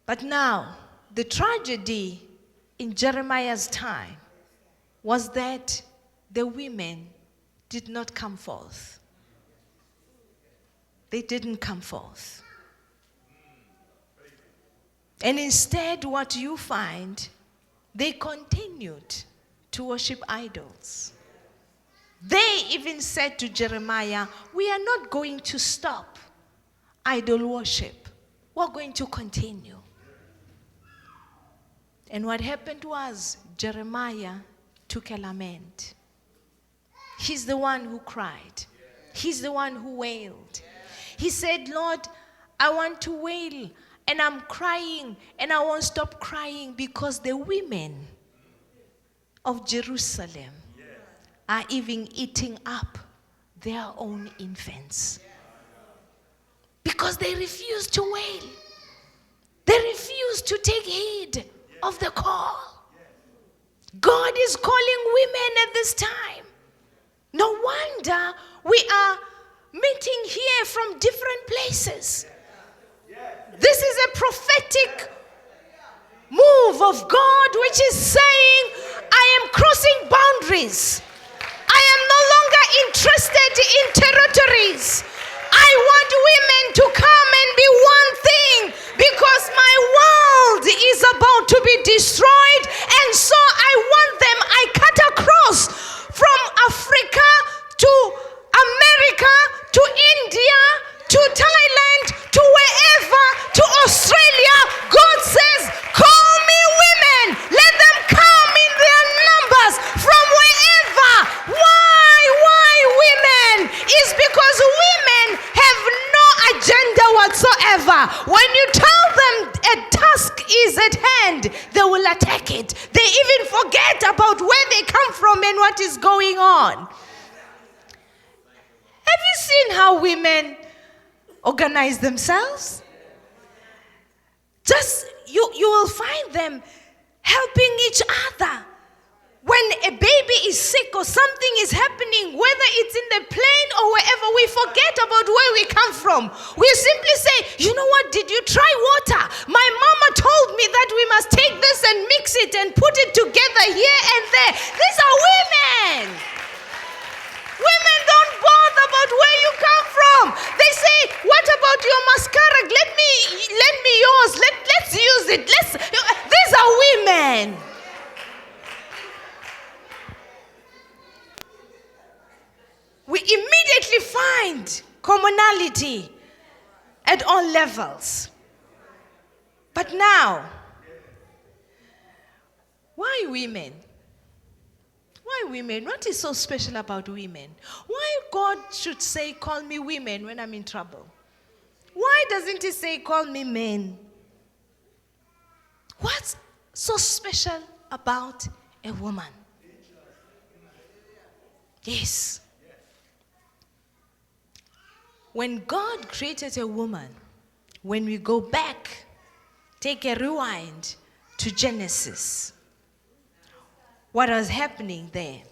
But now, the tragedy in Jeremiah's time was that the women did not come forth. They didn't come forth. And instead, what you find, they continued to worship idols. They even said to Jeremiah, we are not going to stop idol worship. We're going to continue. And what happened was Jeremiah took a lament. He's the one who cried. He's the one who wailed. He said, Lord, I want to wail, and I'm crying, and I won't stop crying because the women of Jerusalem are even eating up their own infants. Because they refuse to wail. They refuse to take heed of the call. God is calling women at this time. No wonder we are meeting here from different places. This is a prophetic move of God which is saying, I am crossing boundaries. I am no longer interested in territories. I want women to come and be one thing because my world is about to be destroyed, and so I want them. I cut across from Africa to America to India to Thailand to wherever, to Australia. God says, call me women. Let them come in their numbers from wherever. Why women? Is because women have no agenda whatsoever. When you tell them a task is at hand, they will attack it. They even forget about where they come from and what is going on. Have you seen how women organize themselves? Just, you will find them helping each other. When a baby is sick or something is happening, whether it's in the plane or wherever, we forget about where we come from. We simply say, you know what, did you try water? My mama told me that we must take this and mix it and put it together here and there. These are women. Women don't bother about where you come from. They say, what about your mascara? Lend me yours. Let's use it. These are women. We immediately find commonality at all levels. But now, why women? Why women? What is so special about women? Why God should say, call me women when I'm in trouble? Why doesn't he say, call me men? What's so special about a woman? Yes. When God created a woman, when we go back, take a rewind to Genesis, what was happening there?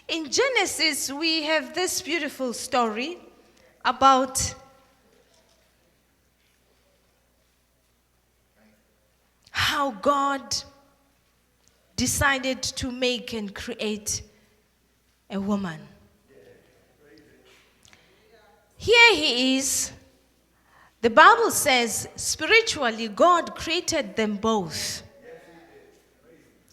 In Genesis, we have this beautiful story about how God decided to make and create a woman. Here he is. The Bible says, spiritually, God created them both.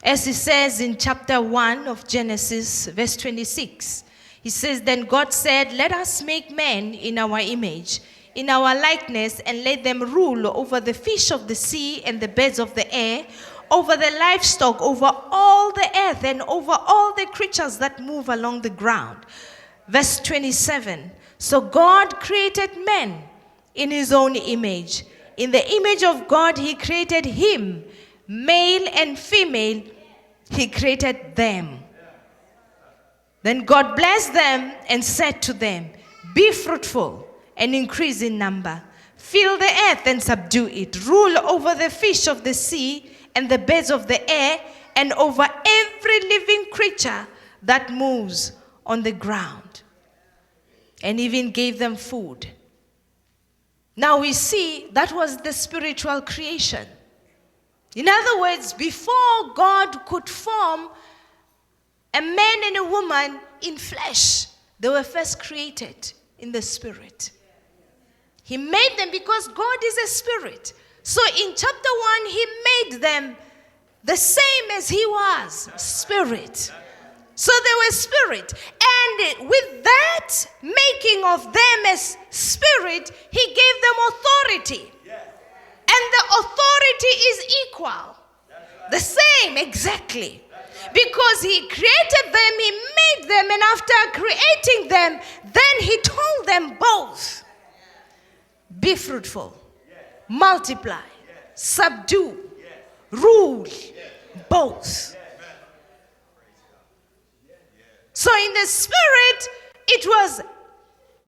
As he says in chapter 1 of Genesis, verse 26. He says, then God said, let us make man in our image, in our likeness, and let them rule over the fish of the sea and the birds of the air, over the livestock, over all the earth, and over all the creatures that move along the ground. Verse 27. So God created man in his own image. In the image of God, he created him. Male and female, he created them. Then God blessed them and said to them, be fruitful and increase in number. Fill the earth and subdue it. Rule over the fish of the sea and the birds of the air and over every living creature that moves on the ground. And even gave them food. Now we see that was the spiritual creation. In other words, before God could form a man and a woman in flesh, they were first created in the spirit. He made them because God is a spirit. So in chapter 1, he made them the same as he was, spirit. So they were spirit. And with that making of them as spirit, he gave them authority. And the authority is equal. The same, exactly. Because he created them, he made them, and after creating them, then he told them both, be fruitful, multiply, subdue, rule, both. So in the spirit, it was